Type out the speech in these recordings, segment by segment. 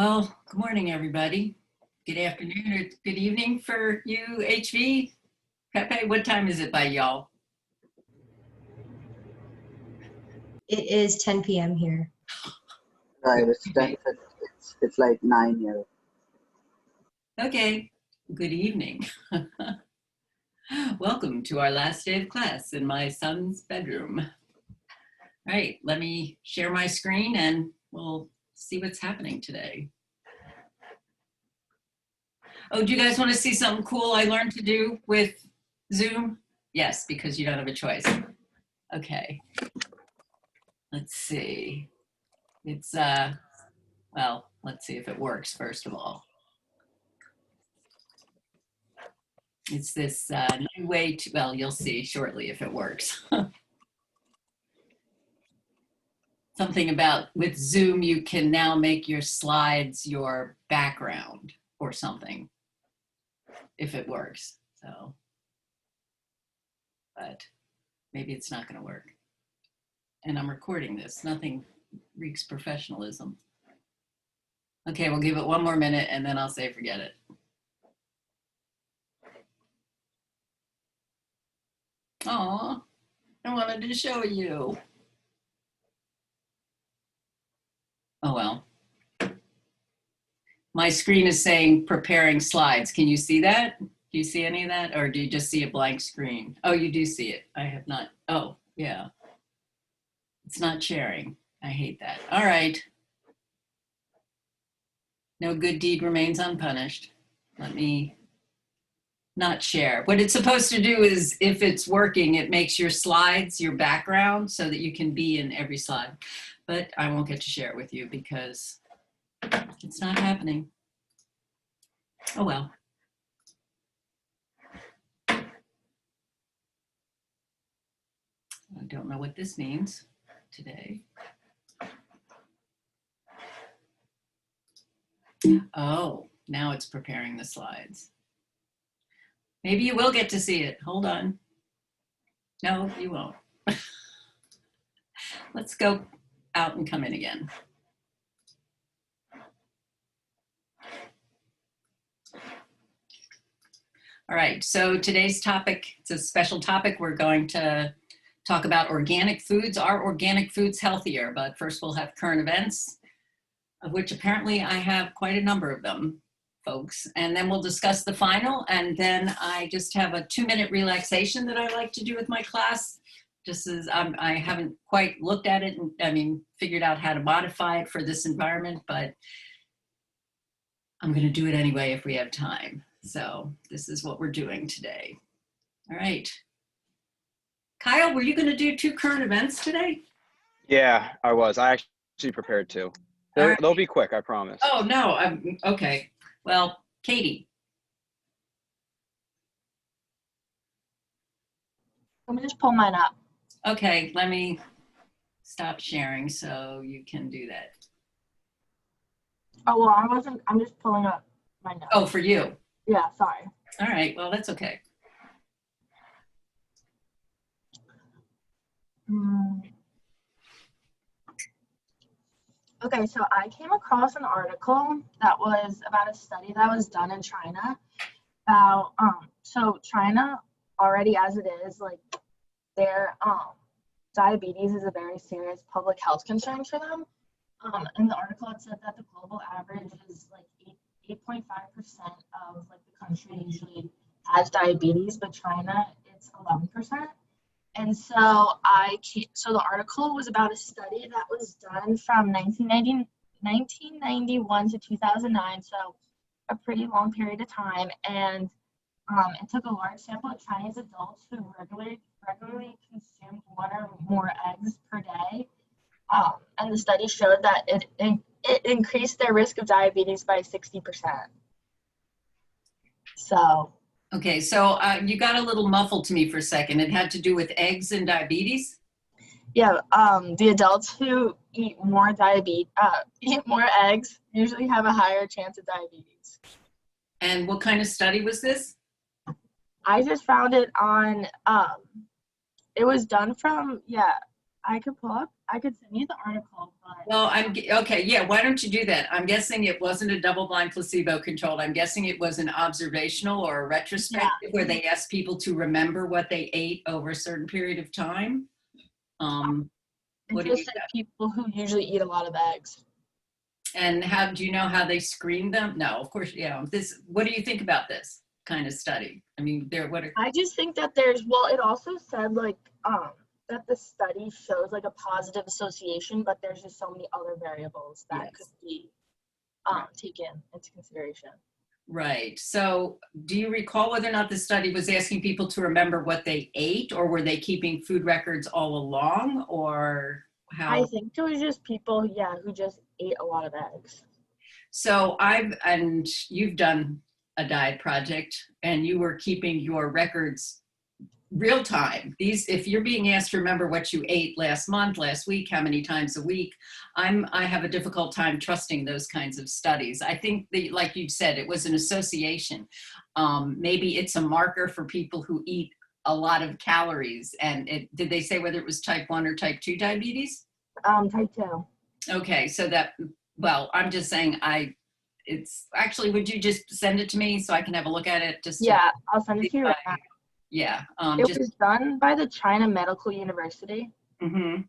Well, good morning, everybody. Good afternoon or good evening for you, HV. Pepe, what time is it by y'all? It is 10 p.m. here. Right, it's like 9 here. Okay, good evening. Welcome to our last day of class in my son's bedroom. All right, let me share my screen and we'll see what's happening today. Oh, do you guys want to see something cool I learned to do with Zoom? Yes, because you don't have a choice. Okay. Let's see. It's, well, let's see if it works, first of all. It's this new way to, well, you'll see shortly if it works. Something about with Zoom, you can now make your slides your background or something, if it works. So, but maybe it's not going to work. And I'm recording this. Nothing reeks professionalism. Okay, we'll give it one more minute and then I'll say forget it. Oh, I wanted to show you. Oh, well. My screen is saying preparing slides. Can you see that? Do you see any of that? Or do you just see a blank screen? Oh, you do see it. I have not. Oh, yeah. It's not sharing. I hate that. All right. No good deed remains unpunished. Let me not share. What it's supposed to do is, if it's working, it makes your slides your background so that you can be in every slide. But I won't get to share it with you because it's not happening. Oh, well. I don't know what this means today. Oh, now it's preparing the slides. Maybe you will get to see it. Hold on. No, you won't. Let's go out and come in again. All right, so today's topic, it's a special topic. We're going to talk about organic foods. Are organic foods healthier? But first we'll have current events, of which apparently I have quite a number of them, folks. And then we'll discuss the final. And then I just have a 2-minute relaxation that I like to do with my class. Just as I haven't quite looked at it and figured out how to modify it for this environment, but I'm going to do it anyway if we have time. So this is what we're doing today. All right. Kyle, were you going to do 2 current events today? Yeah, I was. I actually prepared 2. They'll be quick, I promise. Oh, no. Okay. Well, Katie. Let me just pull mine up. Okay, let me stop sharing so you can do that. Oh, well, I'm just pulling up my notes. Oh, for you. Yeah, sorry. All right, well, that's okay. Okay, so I came across an article that was about a study that was done in China about, so China already as it is, like their diabetes is a very serious public health concern for them. In the article it said that the global average is like 8.5% of like the country usually has diabetes, but China it's 11%. And so so the article was about a study that was done from 1991 to 2009, so a pretty long period of time. And it took a large sample of Chinese adults who regularly consumed 1 or more eggs per day. And the study showed that it increased their risk of diabetes by 60%. So. Okay, so you got a little muffled to me for a second. It had to do with eggs and diabetes? Yeah, the adults who eat more eggs usually have a higher chance of diabetes. And what kind of study was this? I just found it on, it was done from, I could send you the article, but Well, okay, yeah, why don't you do that? I'm guessing it wasn't a double-blind placebo-controlled. I'm guessing it was an observational or a retrospective where they asked people to remember what they ate over a certain period of time. What do you interested people who usually eat a lot of eggs. And how do you know how they screened them? No, of course, what do you think about this kind of study? I mean, I just think that it also said that the study shows like a positive association, but there's just so many other variables that Yes. could be taken into consideration. right. So do you recall whether or not the study was asking people to remember what they ate, or were they keeping food records all along, or how? I think it was just people, who just ate a lot of eggs. So and you've done a diet project and you were keeping your records real time. If you're being asked to remember what you ate last month, last week, how many times a week, I have a difficult time trusting those kinds of studies. I think that, like you said, it was an association. Maybe it's a marker for people who eat a lot of calories. And did they say whether it was type 1 or type 2 diabetes? Type 2. Okay, so I'm just saying it's actually, would you just send it to me so I can have a look at it? I'll send it to you right now. Yeah. It was done by the China Medical University. Mhm.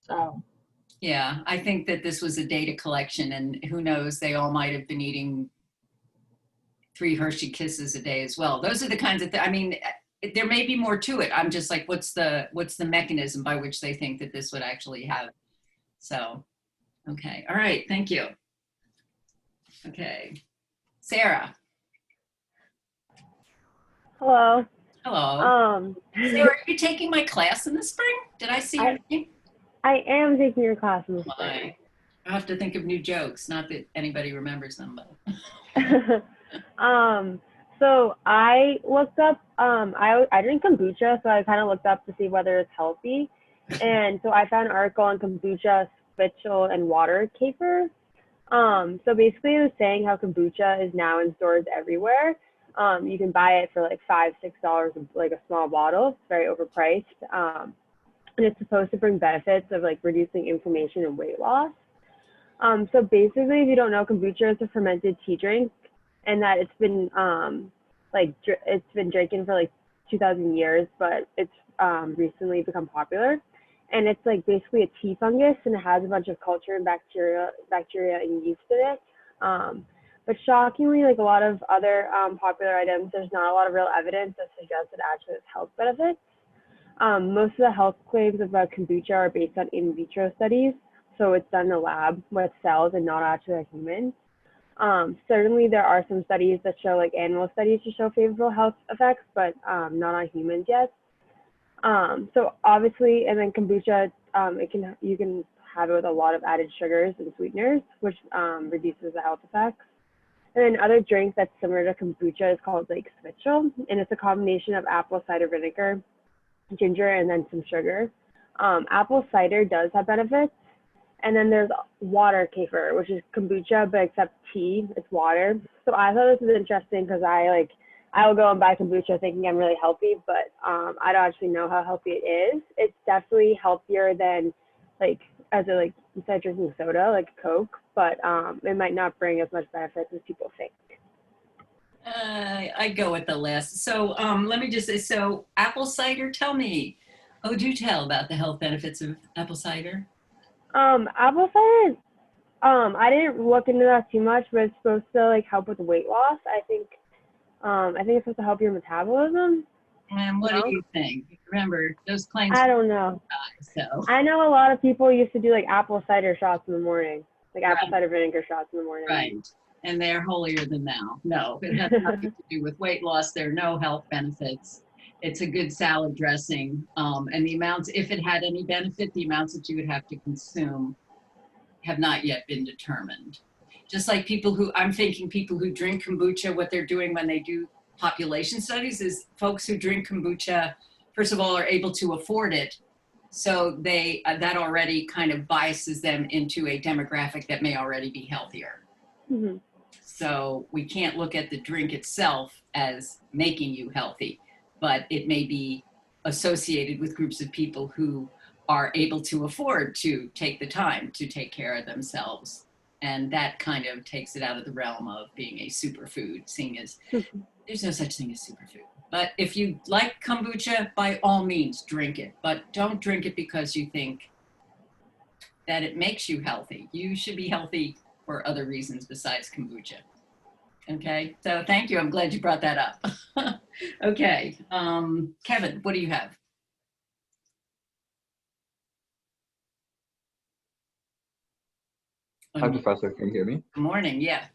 So. Yeah, I think that this was a data collection, and who knows, they all might have been eating 3 Hershey Kisses a day as well. Those are the kinds of I mean, there may be more to it. I'm just like, what's the mechanism by which they think that this would actually have? So, okay. All right. Thank you. Okay. Sarah. Hello. Hello. Sarah, are you taking my class in the spring? Did I see your name? I am taking your class in the spring. I have to think of new jokes. Not that anybody remembers them, but. So I looked up, I drink kombucha, so I kind of looked up to see whether it's healthy. And so I found an article on kombucha, spitchel, and water kefir. So basically it was saying how kombucha is now in stores everywhere. You can buy it for like $5, $6, like a small bottle. It's very overpriced. And it's supposed to bring benefits of like reducing inflammation and weight loss. So basically, if you don't know, kombucha is a fermented tea drink, and that it's been it's been drinking for like 2,000 years, but it's recently become popular. And it's like basically a tea fungus, and it has a bunch of culture and bacteria and yeast in it. But shockingly, like a lot of other popular items, there's not a lot of real evidence that suggests it actually has health benefits. Most of the health claims about kombucha are based on in vitro studies, so it's done in a lab with cells and not actually like humans. Certainly, there are some studies that show like animal studies to show favorable health effects, but not on humans yet. So obviously, and then kombucha, you can have it with a lot of added sugars and sweeteners, which reduces the health effects. And then other drink that's similar to kombucha is called like spitchel, and it's a combination of apple cider vinegar, ginger, and then some sugar. Apple cider does have benefits. And then there's water kefir, which is kombucha, but except tea, it's water. So I thought this was interesting because I will go and buy kombucha thinking I'm really healthy, but I don't actually know how healthy it is. It's definitely healthier than instead of drinking soda, like Coke, but it might not bring as much benefits as people think. I go with the last. So let me just say, so apple cider, tell me. Oh, do tell about the health benefits of apple cider. Apple cider, I didn't look into that too much, but it's supposed to like help with weight loss. I think it's supposed to help your metabolism. And what do you think? Remember, those claims. I don't know. So I know a lot of people used to do like apple cider shots in the morning, like apple cider vinegar shots in the morning. Right. And they're holier than thou. No, it has nothing to do with weight loss. There are no health benefits. It's a good salad dressing. And the amounts, if it had any benefit, the amounts that you would have to consume have not yet been determined. Just like people who drink kombucha, what they're doing when they do population studies is folks who drink kombucha, first of all, are able to afford it. So that already kind of biases them into a demographic that may already be healthier. Mm-hmm. So we can't look at the drink itself as making you healthy, but it may be associated with groups of people who are able to afford to take the time to take care of themselves. And that kind of takes it out of the realm of being a superfood, seeing as there's no such thing as superfood. But if you like kombucha, by all means, drink it. But don't drink it because you think that it makes you healthy. You should be healthy for other reasons besides kombucha. Okay, so thank you. I'm glad you brought that up. Okay, Kevin, what do you have? Hi, Professor. Can you hear me? Good morning. Yeah.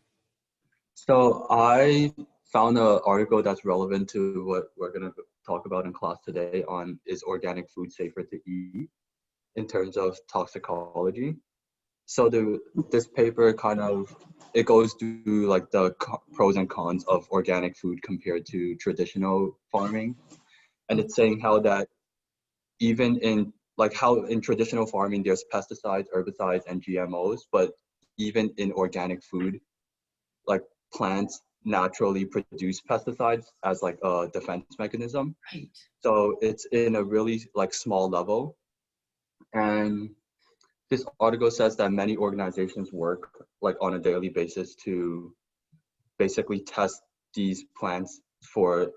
So I found an article that's relevant to what we're going to talk about in class today on is organic food safer to eat in terms of toxicology. So this paper kind of, it goes through like the pros and cons of organic food compared to traditional farming. And it's saying how that even in like how in traditional farming, there's pesticides, herbicides, and GMOs, but even in organic food, like plants naturally produce pesticides as like a defense mechanism. Right. So it's in a really like small level. And this article says that many organizations work like on a daily basis to basically test these plants for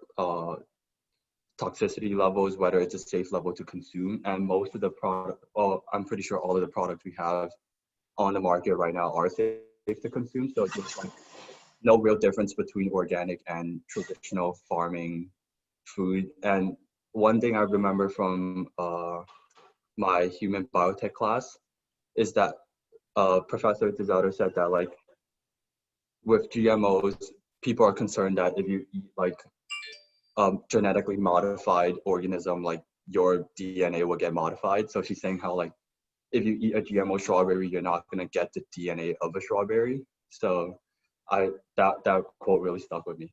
toxicity levels, whether it's a safe level to consume. And most of the product, I'm pretty sure all of the products we have on the market right now are safe to consume. So it's just like no real difference between organic and traditional farming food. And one thing I remember from my human biotech class is that Professor DeZelder said that like with GMOs, people are concerned that if you eat like genetically modified organism, like your DNA will get modified. So she's saying how like if you eat a GMO strawberry, you're not gonna get the DNA of a strawberry. So that quote really stuck with me.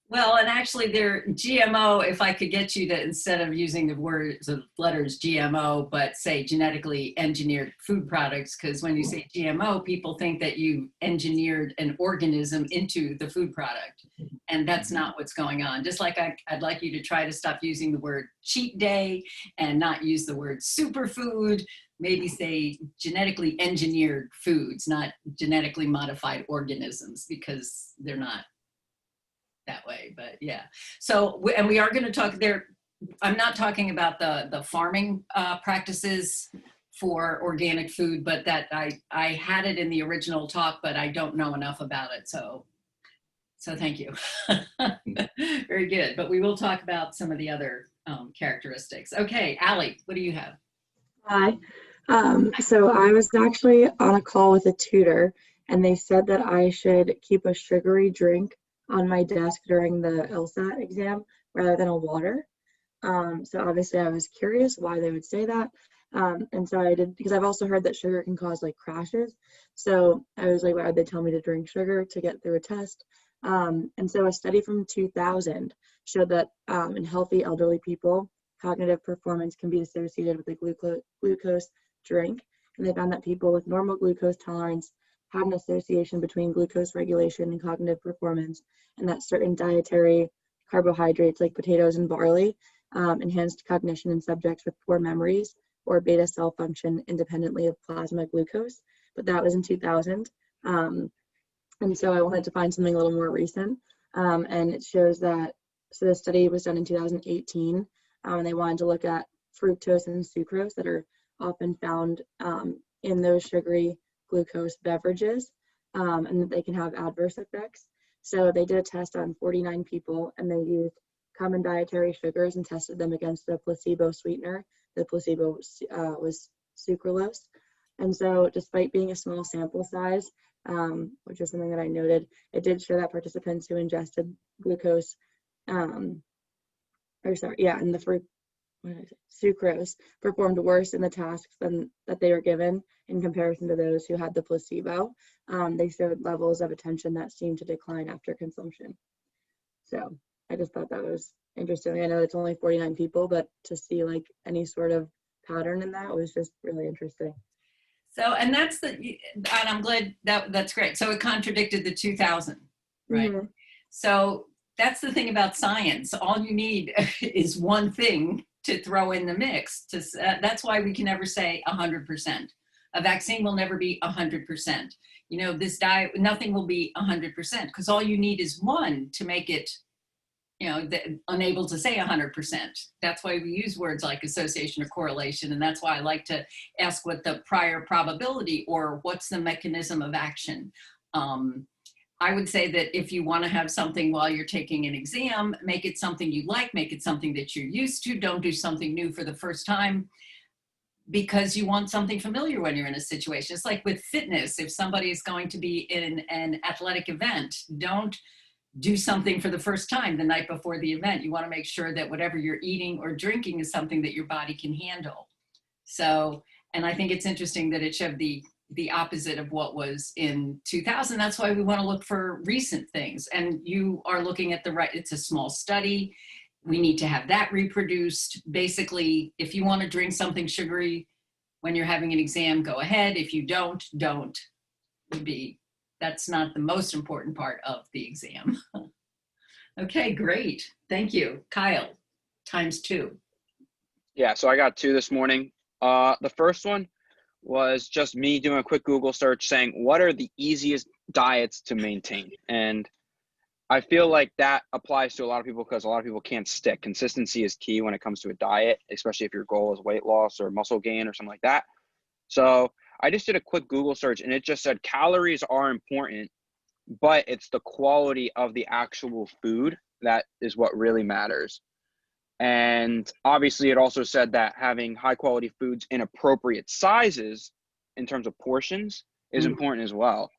Well, and actually their GMO, if I could get you to, instead of using the words of letters GMO, but say genetically engineered food products, because when you say GMO, people think that you engineered an organism into the food product. And that's not what's going on. Just like I'd like you to try to stop using the word cheat day and not use the word superfood, maybe say genetically engineered foods, not genetically modified organisms, because they're not that way, but yeah. So, and we are going to talk there. I'm not talking about the farming practices for organic food, but that I had it in the original talk, but I don't know enough about it. So thank you. Very good. But we will talk about some of the other characteristics. Okay, Allie, what do you have? Hi. So I was actually on a call with a tutor, and they said that I should keep a sugary drink on my desk during the LSAT exam rather than a water. So obviously I was curious why they would say that. And so I did, because I've also heard that sugar can cause like crashes. So I was like, why would they tell me to drink sugar to get through a test? And so a study from 2000 showed that in healthy elderly people, cognitive performance can be associated with a glucose drink. And they found that people with normal glucose tolerance had an association between glucose regulation and cognitive performance, and that certain dietary carbohydrates like potatoes and barley enhanced cognition in subjects with poor memories or beta cell function independently of plasma glucose. But that was in 2000. And so I wanted to find something a little more recent. And it shows that, so the study was done in 2018, and they wanted to look at fructose and sucrose that are often found in those sugary glucose beverages, and that they can have adverse effects. So they did a test on 49 people, and they used common dietary sugars and tested them against the placebo sweetener. The placebo was sucralose. And so despite being a small sample size, which is something that I noted, it did show that participants who ingested glucose, and the fruit, sucrose, performed worse in the tasks than that they were given in comparison to those who had the placebo. They showed levels of attention that seemed to decline after consumption. So I just thought that was interesting. I know it's only 49 people, but to see like any sort of pattern in that was just really interesting. So, and that's and I'm glad that's great. So it contradicted the 2000, right? Mm-hmm. So that's the thing about science. All you need is one thing to throw in the mix. That's why we can never say 100%. A vaccine will never be 100%. You know, this diet, nothing will be 100% because all you need is one to make it, you know, unable to say 100%. That's why we use words like association or correlation. And that's why I like to ask what the prior probability or what's the mechanism of action. I would say that if you want to have something while you're taking an exam, make it something you like, make it something that you're used to. Don't do something new for the first time because you want something familiar when you're in a situation. It's like with fitness. If somebody is going to be in an athletic event, don't do something for the first time the night before the event. You want to make sure that whatever you're eating or drinking is something that your body can handle. So, and I think it's interesting that it showed the opposite of what was in 2000. That's why we want to look for recent things. And you are looking at the right, it's a small study. We need to have that reproduced. Basically, if you want to drink something sugary when you're having an exam, go ahead. If you don't that's not the most important part of the exam. Okay, great. Thank you. Kyle, ×2. Yeah, so I got 2 this morning. The first one was just me doing a quick Google search saying, what are the easiest diets to maintain? And I feel like that applies to a lot of people because a lot of people can't stick. Consistency is key when it comes to a diet, especially if your goal is weight loss or muscle gain or something like that. So I just did a quick Google search and it just said calories are important, but it's the quality of the actual food that is what really matters. And obviously it also said that having high quality foods in appropriate sizes in terms of portions is important as well.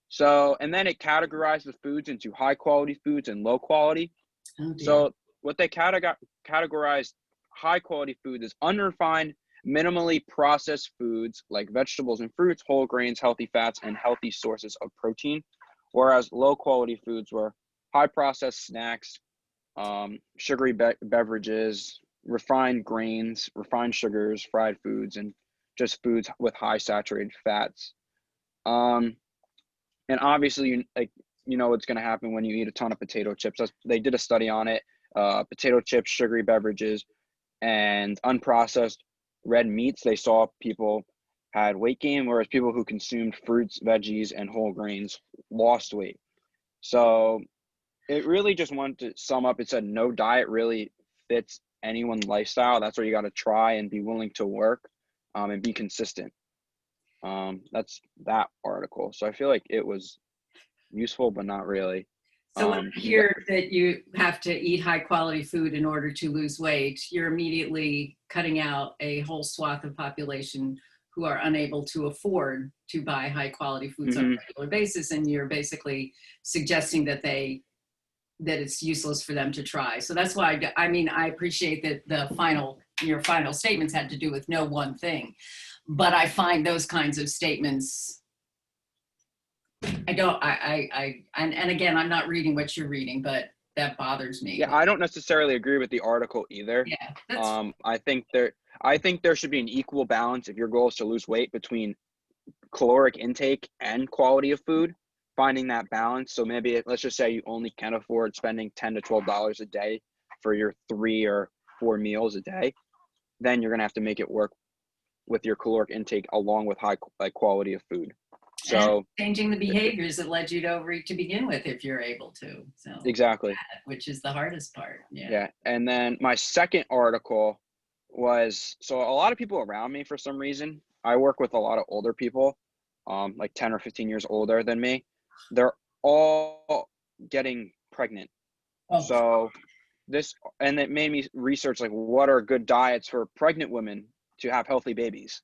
So, and then it categorized the foods into high quality foods and low quality. Oh, dear. So what they categorized high quality foods is unrefined, minimally processed foods like vegetables and fruits, whole grains, healthy fats, and healthy sources of protein. Whereas low quality foods were high processed snacks, sugary beverages, refined grains, refined sugars, fried foods, and just foods with high saturated fats. And obviously, you know what's going to happen when you eat a ton of potato chips. They did a study on it. Potato chips, sugary beverages, and unprocessed red meats. They saw people had weight gain, whereas people who consumed fruits, veggies, and whole grains lost weight. So it really just wanted to sum up. It said no diet really fits anyone's lifestyle. That's where you got to try and be willing to work and be consistent. That's that article. So I feel like it was useful, but not really. So when I hear that you have to eat high quality food in order to lose weight, you're immediately cutting out a whole swath of population who are unable to afford to buy high quality foods on a regular basis. And you're basically suggesting that it's useless for them to try. So that's why, I appreciate that your final statements had to do with no one thing, but I find those kinds of statements, and again, I'm not reading what you're reading, but that bothers me. Yeah, I don't necessarily agree with the article either. Yeah, I think there should be an equal balance if your goal is to lose weight between caloric intake and quality of food, finding that balance. So maybe let's just say you only can afford spending $10 to $12 a day for your 3 or 4 meals a day, then you're going to have to make it work with your caloric intake along with high quality of food. So and changing the behaviors that led you to overeat to begin with, if you're able to. So exactly, which is the hardest part. Yeah. And then my second article was, so a lot of people around me, for some reason, I work with a lot of older people, like 10 or 15 years older than me. They're all getting pregnant. Oh. So and it made me research, like, what are good diets for pregnant women to have healthy babies?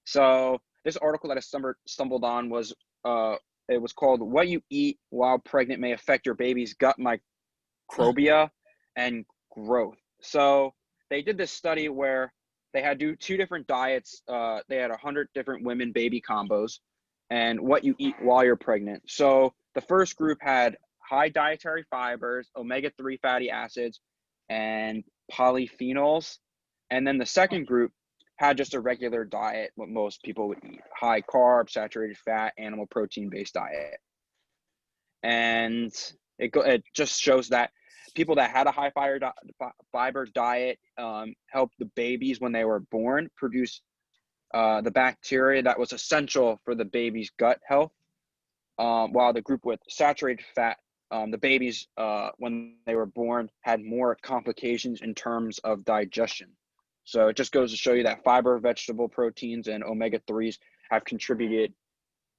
So this article that I stumbled on was, it was called "What You Eat While Pregnant May Affect Your Baby's Gut Microbiota and Growth." So they did this study where they had to do 2 different diets. They had 100 different women baby combos and what you eat while you're pregnant. So the first group had high dietary fibers, omega-3 fatty acids, and polyphenols. And then the second group had just a regular diet, what most people would eat: high carb, saturated fat, animal protein based diet. And it just shows that people that had a high fiber diet helped the babies when they were born produce the bacteria that was essential for the baby's gut health, while the group with saturated fat, the babies when they were born had more complications in terms of digestion. So it just goes to show you that fiber, vegetable proteins, and omega-3s have contributed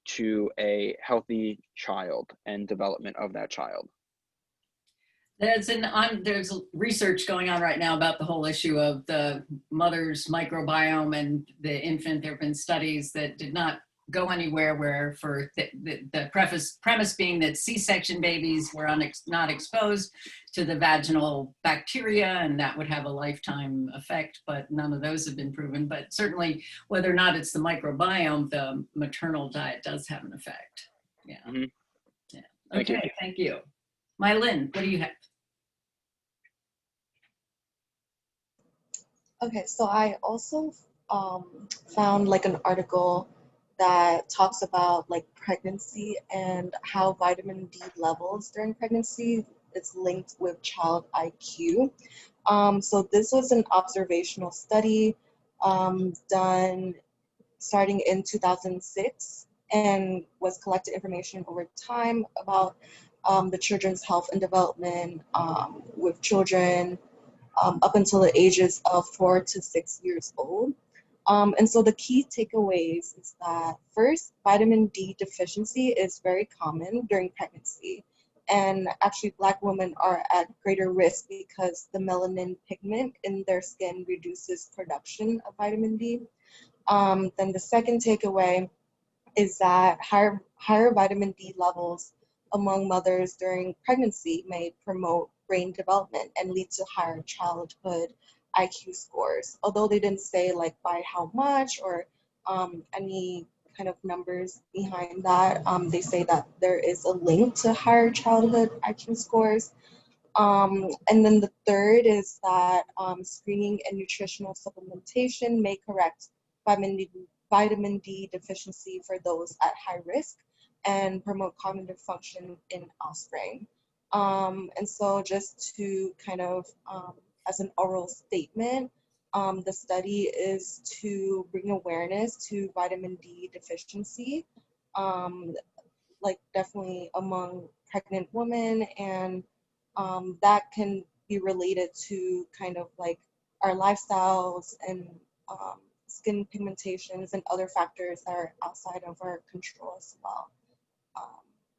to a healthy child and development of that child. There's research going on right now about the whole issue of the mother's microbiome and the infant. There have been studies that did not go anywhere, where for the premise being that C-section babies were not exposed to the vaginal bacteria, and that would have a lifetime effect, but none of those have been proven. But certainly, whether or not it's the microbiome, the maternal diet does have an effect. Yeah. Mm-hmm. Yeah. Thank Okay, you. thank you. Mylin, what do you have? Okay, so I also found like an article that talks about like pregnancy and how vitamin D levels during pregnancy is linked with child IQ. So this was an observational study done starting in 2006 and was collected information over time about the children's health and development with children up until the ages of 4 to 6 years old. And so the key takeaways is that first, vitamin D deficiency is very common during pregnancy. And actually, Black women are at greater risk because the melanin pigment in their skin reduces production of vitamin D. Then the second takeaway is that higher vitamin D levels among mothers during pregnancy may promote brain development and lead to higher childhood IQ scores. Although they didn't say like by how much or any kind of numbers behind that, they say that there is a link to higher childhood IQ scores. And then the third is that screening and nutritional supplementation may correct vitamin D deficiency for those at high risk and promote cognitive function in offspring. And so just to kind of, as an oral statement, the study is to bring awareness to vitamin D deficiency, like definitely among pregnant women, and that can be related to kind of like our lifestyles and skin pigmentations and other factors that are outside of our control as well.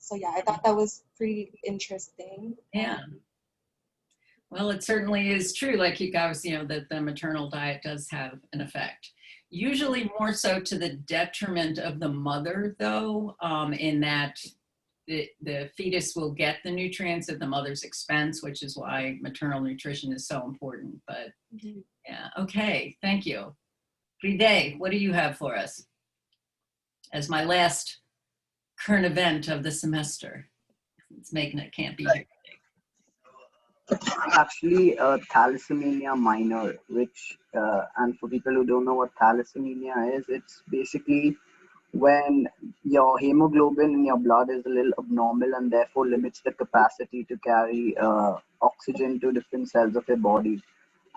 So yeah, I thought that was pretty interesting. Yeah. Well, it certainly is true, like you guys, that the maternal diet does have an effect. Usually more so to the detriment of the mother, though, in that the fetus will get the nutrients at the mother's expense, which is why maternal nutrition is so important. But yeah, okay, thank you. Friday, what do you have for us as my last current event of the semester? It's making it can't be here. Actually, thalassemia minor, which, and for people who don't know what thalassemia is, it's basically when your hemoglobin in your blood is a little abnormal and therefore limits the capacity to carry oxygen to different cells of your body.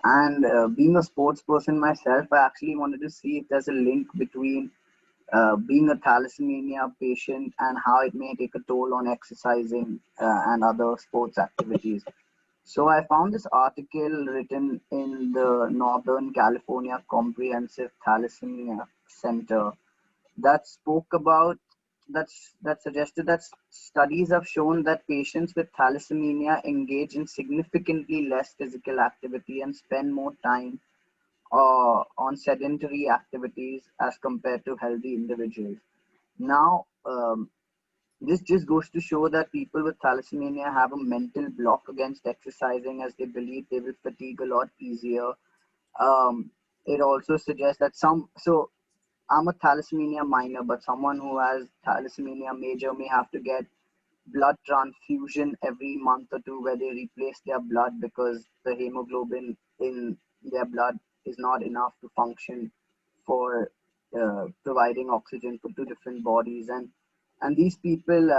And being a sports person myself, I actually wanted to see if there's a link between being a thalassemia patient and how it may take a toll on exercising and other sports activities. So I found this article written in the Northern California Comprehensive Thalassemia Center that spoke about that suggested that studies have shown that patients with thalassemia engage in significantly less physical activity and spend more time on sedentary activities as compared to healthy individuals. Now, this just goes to show that people with thalassemia have a mental block against exercising, as they believe they will fatigue a lot easier. It also suggests that so I'm a thalassemia minor, but someone who has thalassemia major may have to get blood transfusion every month or two, where they replace their blood because the hemoglobin in their blood is not enough to function for providing oxygen to different bodies. and these people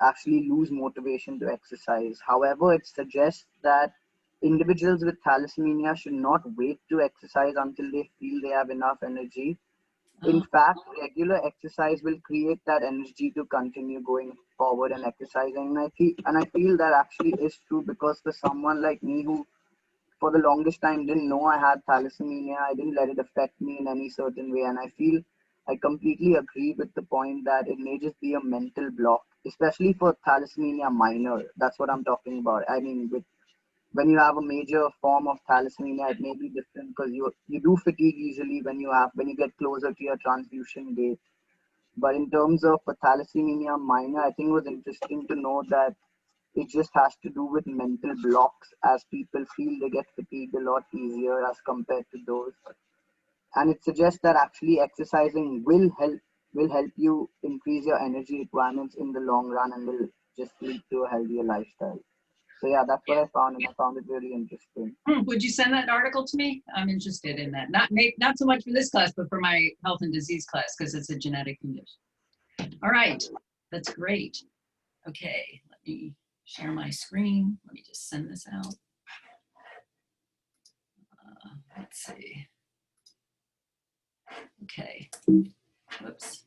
actually lose motivation to exercise. However, it suggests that individuals with thalassemia should not wait to exercise until they feel they have enough energy. In Oh, fact, regular exercise will create that energy to continue going forward and exercising. And I feel that actually is true, because for someone like me who for the longest time didn't know I had thalassemia, I didn't let it affect me in any certain way. And I feel I completely agree with the point that it may just be a mental block, especially for thalassemia minor. That's what I'm talking about. I mean, when you have a major form of thalassemia, it may be different, because you do fatigue easily when you get closer to your transfusion date. But in terms of a thalassemia minor, I think it was interesting to know that it just has to do with mental blocks, as people feel they get fatigued a lot easier as compared to those. And it suggests that actually exercising will help you increase your energy requirements in the long run, and will just lead to a healthier lifestyle. So yeah, that's what I found, and I found it really interesting. would you send that article to me? I'm interested in that. Not so much for this class, but for my health and disease class, because it's a genetic condition. All right, that's great. Okay, let me share my screen. Let me just send this out. Let's see. Okay, whoops.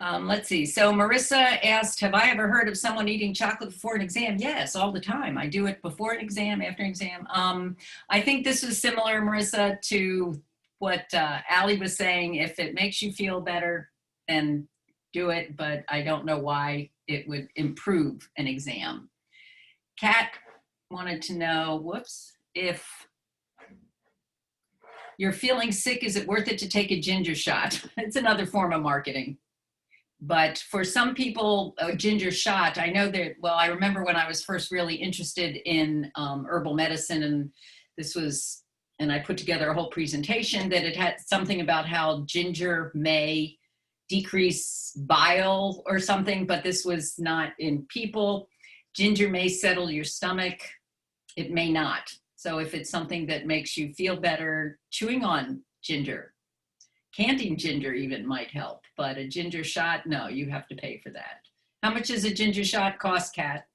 Let's see. So Marissa asked, have I ever heard of someone eating chocolate before an exam? Yes, all the time. I do it before an exam, after an exam. I think this is similar, Marissa, to what Ali was saying. If it makes you feel better, then do it, but I don't know why it would improve an exam. Kat wanted to know, whoops, if you're feeling sick, is it worth it to take a ginger shot? It's another form of marketing. But for some people, a ginger shot, I know that, well, I remember when I was first really interested in herbal medicine, and I put together a whole presentation that it had something about how ginger may decrease bile or something, but this was not in people. Ginger may settle your stomach, it may not. So if it's something that makes you feel better, chewing on ginger, canting ginger even might help, but a ginger shot, no, you have to pay for that. How much does a ginger shot cost, Kat?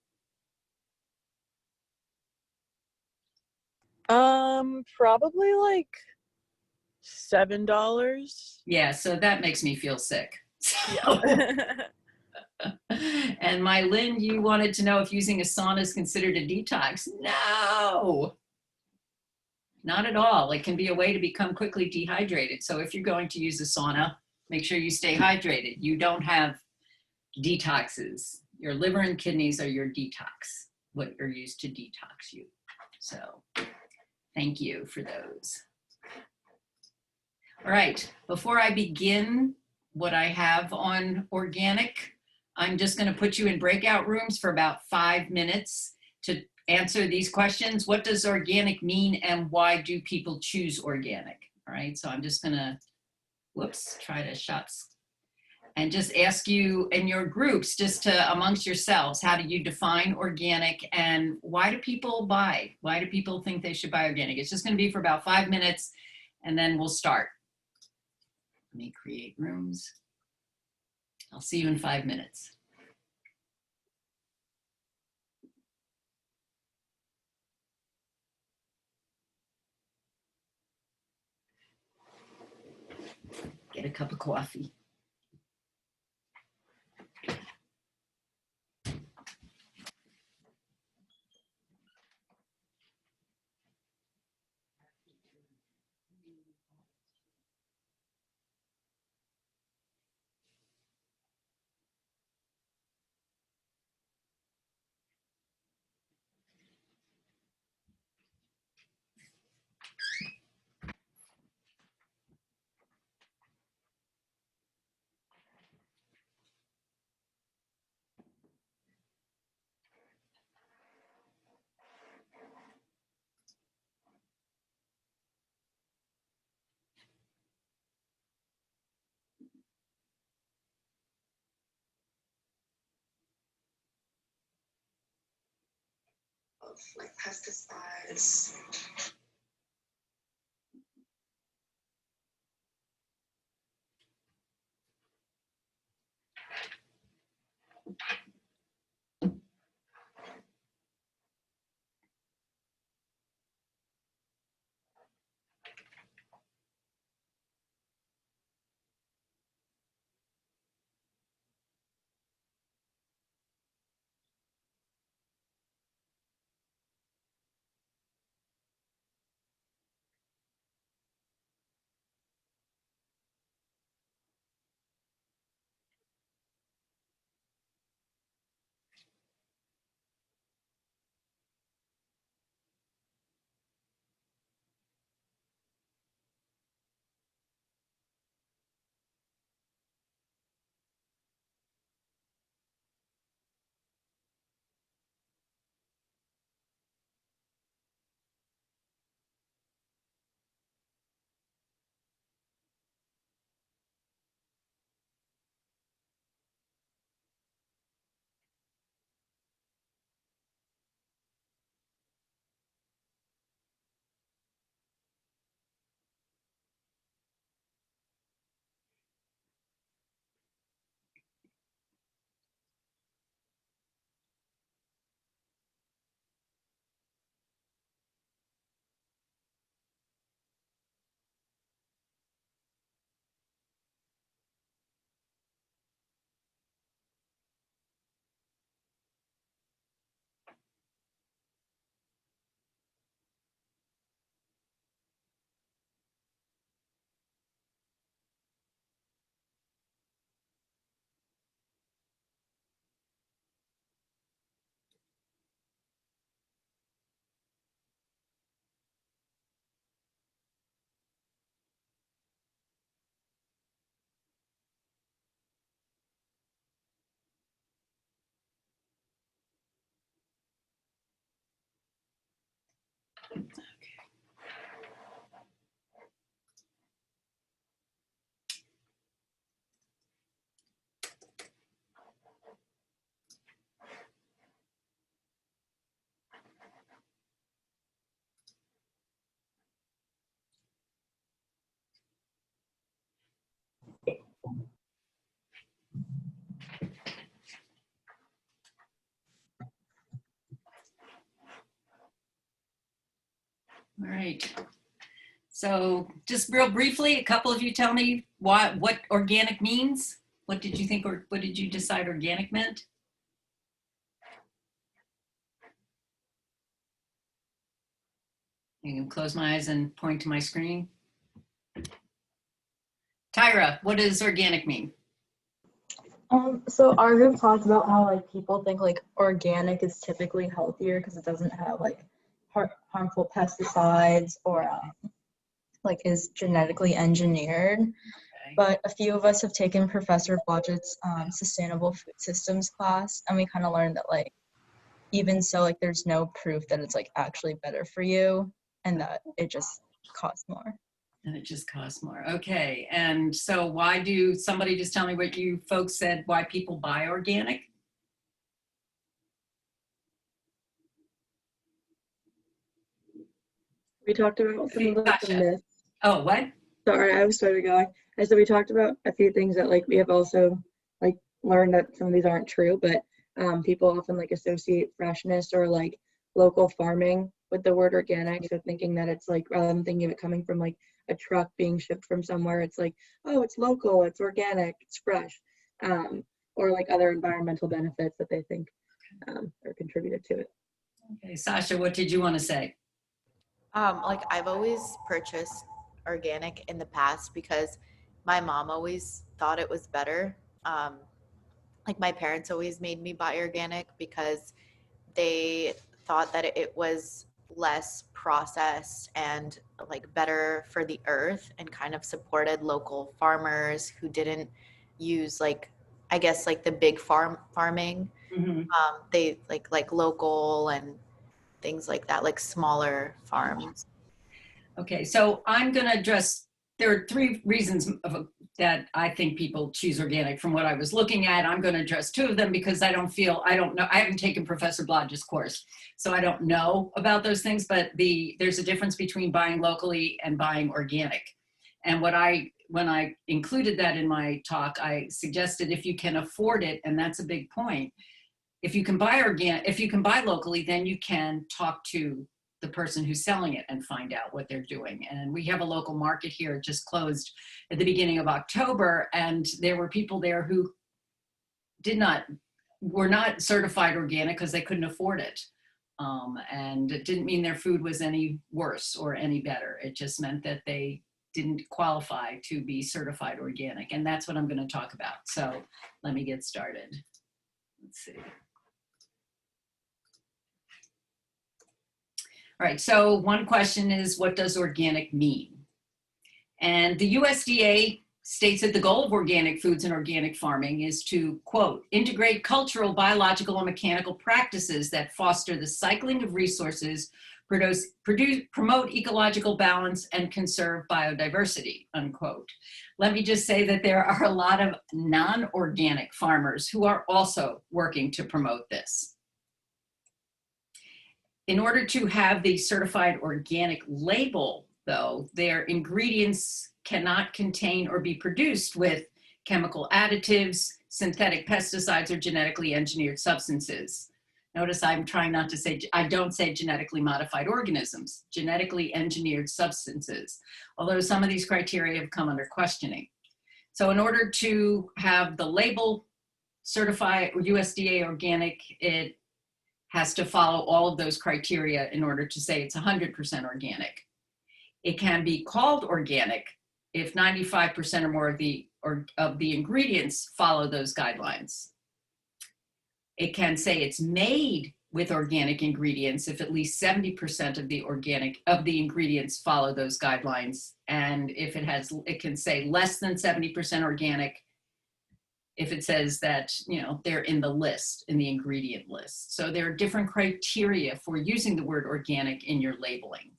Probably like $7. Yeah, so that makes me feel sick. So, Yeah. and my Lynn, you wanted to know if using a sauna is considered a detox. No, not at all. It can be a way to become quickly dehydrated. So if you're going to use a sauna, make sure you stay hydrated. You don't have detoxes. Your liver and kidneys are your detox, what are used to detox you. So thank you for those. All right, before I begin what I have on organic, I'm just going to put you in breakout rooms for about 5 minutes to answer these questions. What does organic mean, and why do people choose organic? All right, so I'm just going to, whoops, try to shots and just ask you in your groups, just to amongst yourselves, how do you define organic, and why do people buy? Why do people think they should buy organic? It's just going to be for about 5 minutes, and then we'll start. Let me create rooms. I'll see you in 5 minutes. Get a cup of coffee. Of like pesticides. All right. So just real briefly, a couple of you tell me what organic means. What did you think, or what did you decide organic meant? You can close my eyes and point to my screen. Tyra, what does organic mean? So our group talked about how like people think like organic is typically healthier because it doesn't have like harmful pesticides or like is genetically engineered. Okay. But a few of us have taken Professor Blodgett's sustainable food systems class, and we kind of learned that like even so like there's no proof that it's like actually better for you and that it just costs more. And it just costs more. Okay. And so why do somebody just tell me what you folks said, why people buy organic? We talked about some of the Gotcha. myths. Oh, what? Sorry, I was started going. I said we talked about a few things that like we have also like learned that some of these aren't true, but people often like associate freshness or like local farming with the word organic. So thinking that it's like rather than thinking of it coming from like a truck being shipped from somewhere, it's like, oh, it's local, it's organic, it's fresh, or like other environmental benefits that they think are contributed to it. Okay, Sasha, what did you want to say? Like I've always purchased organic in the past because my mom always thought it was better. Like my parents always made me buy organic because they thought that it was less processed and like better for the earth and kind of supported local farmers who didn't use like, I guess like the big farming. Mm-hmm. They like local and things like that, like smaller farms. Okay, so I'm going to address, there are three reasons that I think people choose organic from what I was looking at. I'm going to address two of them because I don't know, I haven't taken Professor Blodgett's course, so I don't know about those things, but there's a difference between buying locally and buying organic. And when I included that in my talk, I suggested if you can afford it, and that's a big point, if you can buy locally, then you can talk to the person who's selling it and find out what they're doing. And we have a local market here, it just closed at the beginning of October, and there were people there who were not certified organic because they couldn't afford it. And it didn't mean their food was any worse or any better. It just meant that they didn't qualify to be certified organic. And that's what I'm going to talk about. So let me get started. Let's see. All right, so one question is, what does organic mean? And the USDA states that the goal of organic foods and organic farming is to, quote, integrate cultural, biological, and mechanical practices that foster the cycling of resources, promote ecological balance, and conserve biodiversity, unquote. Let me just say that there are a lot of non-organic farmers who are also working to promote this. In order to have the certified organic label, though, their ingredients cannot contain or be produced with chemical additives, synthetic pesticides, or genetically engineered substances. Notice I'm trying not to say, I don't say genetically modified organisms, genetically engineered substances, although some of these criteria have come under questioning. So in order to have the label certified USDA organic, it has to follow all of those criteria in order to say it's 100% organic. It can be called organic if 95% or more of the ingredients follow those guidelines. It can say it's made with organic ingredients if at least 70% of the ingredients follow those guidelines. And if it can say less than 70% organic if it says that, you know, they're in the list, in the ingredient list. So there are different criteria for using the word organic in your labeling.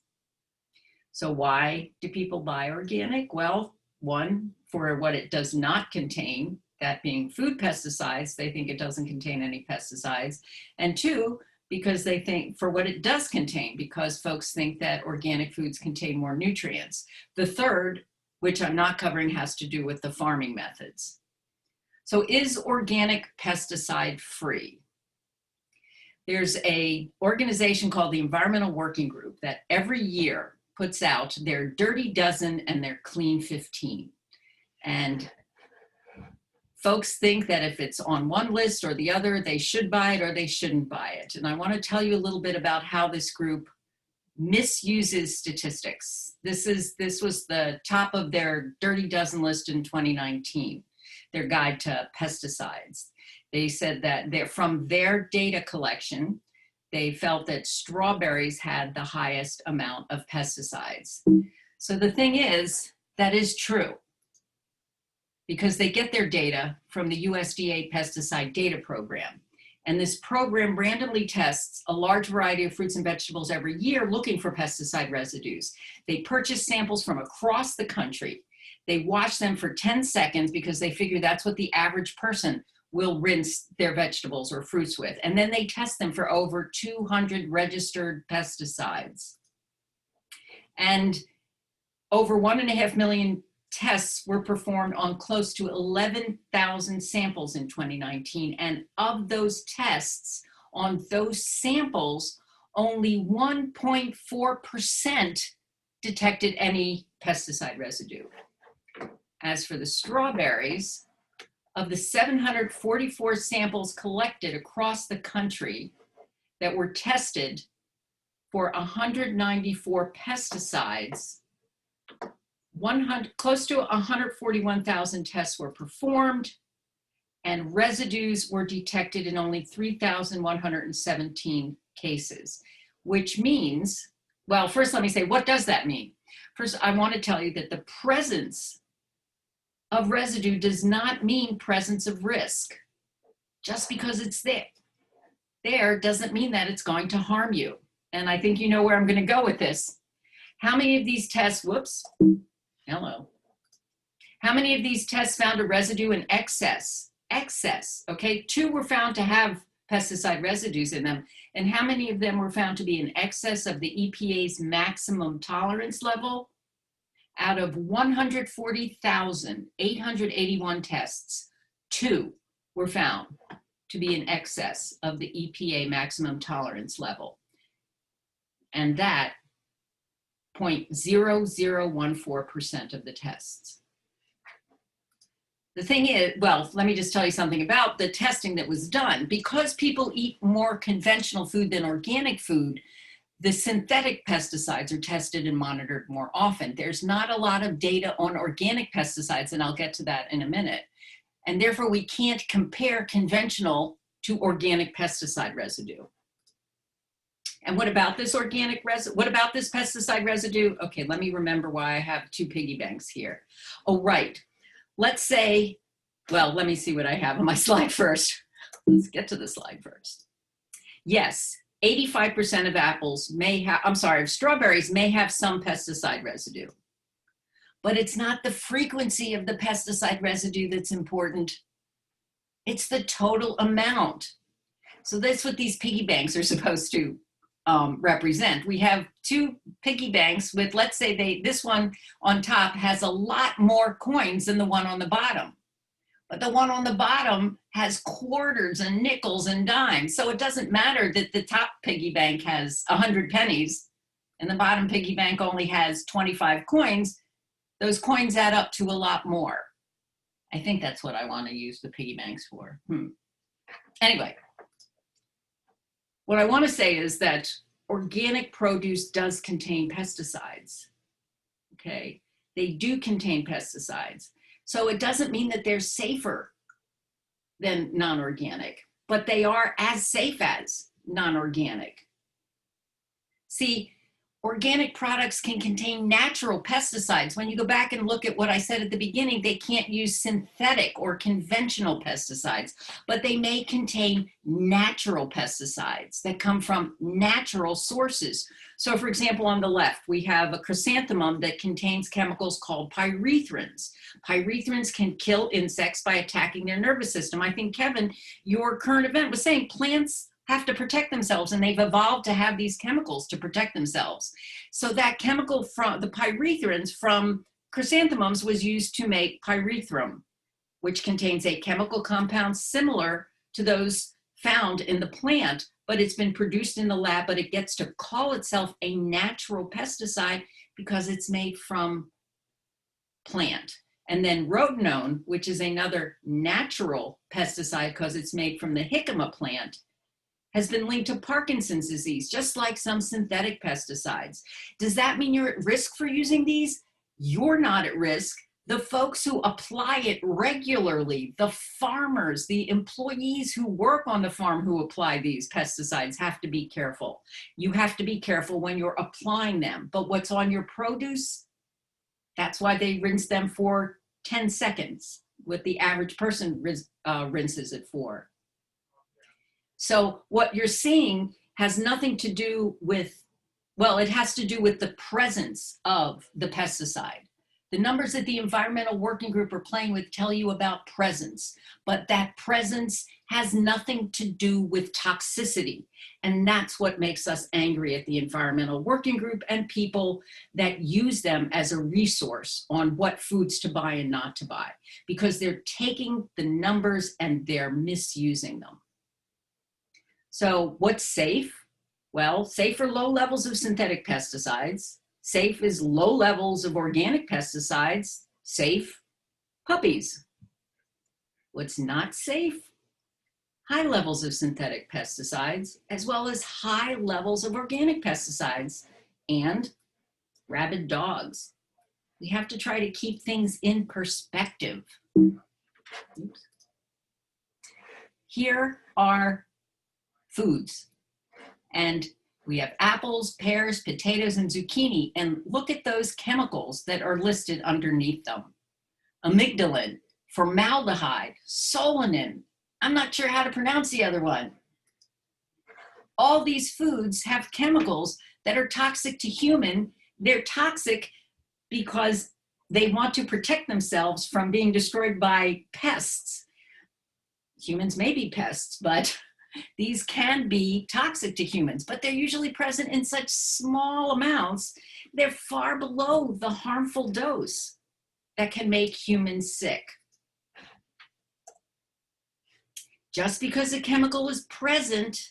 So why do people buy organic? Well, one, for what it does not contain, that being food pesticides, they think it doesn't contain any pesticides. And two, because they think for what it does contain, because folks think that organic foods contain more nutrients. The third, which I'm not covering, has to do with the farming methods. So is organic pesticide free? There's an organization called the Environmental Working Group that every year puts out their Dirty Dozen and their Clean 15. And folks think that if it's on one list or the other, they should buy it or they shouldn't buy it. And I want to tell you a little bit about how this group misuses statistics. This was the top of their Dirty Dozen list in 2019, their guide to pesticides. They said that from their data collection, they felt that strawberries had the highest amount of pesticides. So the thing is, that is true, because they get their data from the USDA Pesticide Data Program. And this program randomly tests a large variety of fruits and vegetables every year looking for pesticide residues. They purchase samples from across the country. They wash them for 10 seconds because they figure that's what the average person will rinse their vegetables or fruits with. And then they test them for over 200 registered pesticides. And over 1.5 million tests were performed on close to 11,000 samples in 2019. And of those tests, on those samples, only 1.4% detected any pesticide residue. As for the strawberries, of the 744 samples collected across the country that were tested for 194 pesticides, close to 141,000 tests were performed, and residues were detected in only 3,117 cases, which means, well, first let me say, what does that mean? First, I want to tell you that the presence of residue does not mean presence of risk. Just because it's there doesn't mean that it's going to harm you. And I think you know where I'm going to go with this. How many of these tests, whoops, hello. How many of these tests found a residue in excess? Excess, okay? 2 were found to have pesticide residues in them. And how many of them were found to be in excess of the EPA's maximum tolerance level? Out of 140,881 tests, 2 were found to be in excess of the EPA maximum tolerance level. And that 0.0014% of the tests. The thing is, well, let me just tell you something about the testing that was done. Because people eat more conventional food than organic food, the synthetic pesticides are tested and monitored more often. There's not a lot of data on organic pesticides, and I'll get to that in a minute. And therefore, we can't compare conventional to organic pesticide residue. And what about this what about this pesticide residue? Okay, let me remember why I have 2 piggy banks here. Oh, right. Let's say, well, let me see what I have on my slide first. Let's get to the slide first. Yes. 85% of apples may have, of strawberries may have some pesticide residue. But it's not the frequency of the pesticide residue that's important. It's the total amount. So that's what these piggy banks are supposed to represent. We have 2 piggy banks with, let's say this one on top has a lot more coins than the one on the bottom. But the one on the bottom has quarters and nickels and dimes. So it doesn't matter that the top piggy bank has 100 pennies and the bottom piggy bank only has 25 coins. Those coins add up to a lot more. I think that's what I want to use the piggy banks for. Anyway, what I want to say is that organic produce does contain pesticides. Okay, they do contain pesticides. So it doesn't mean that they're safer than non-organic, but they are as safe as non-organic. See, Organic products can contain natural pesticides. When you go back and look at what I said at the beginning, they can't use synthetic or conventional pesticides, but they may contain natural pesticides that come from natural sources. So for example, on the left, we have a chrysanthemum that contains chemicals called pyrethrins. Pyrethrins can kill insects by attacking their nervous system. I think, Kevin, your current event was saying plants have to protect themselves, and they've evolved to have these chemicals to protect themselves. So that chemical from the pyrethrins from chrysanthemums was used to make pyrethrum, which contains a chemical compound similar to those found in the plant, but it's been produced in the lab, but it gets to call itself a natural pesticide because it's made from plant. And then rotenone, which is another natural pesticide because it's made from the jicama plant, has been linked to Parkinson's disease, just like some synthetic pesticides. Does that mean you're at risk for using these? You're not at risk. The folks who apply it regularly, the farmers, the employees who work on the farm who apply these pesticides have to be careful. You have to be careful when you're applying them. But what's on your produce, that's why they rinse them for 10 seconds, what the average person rinses it for. So what you're seeing has nothing to do with, well, it has to do with the presence of the pesticide. The numbers that the Environmental Working Group are playing with tell you about presence, but that presence has nothing to do with toxicity. And that's what makes us angry at the Environmental Working Group and people that use them as a resource on what foods to buy and not to buy, because they're taking the numbers and they're misusing them. So what's safe? Well, safe are low levels of synthetic pesticides. Safe is low levels of organic pesticides. Safe, puppies. What's not safe? High levels of synthetic pesticides, as well as high levels of organic pesticides and rabid dogs. We have to try to keep things in perspective. Oops. Here are foods. And we have apples, pears, potatoes, and zucchini. And look at those chemicals that are listed underneath them. Amygdalin, formaldehyde, solanine. I'm not sure how to pronounce the other one. All these foods have chemicals that are toxic to human. They're toxic because they want to protect themselves from being destroyed by pests. Humans may be pests, but these can be toxic to humans, but they're usually present in such small amounts, they're far below the harmful dose that can make humans sick. Just because a chemical is present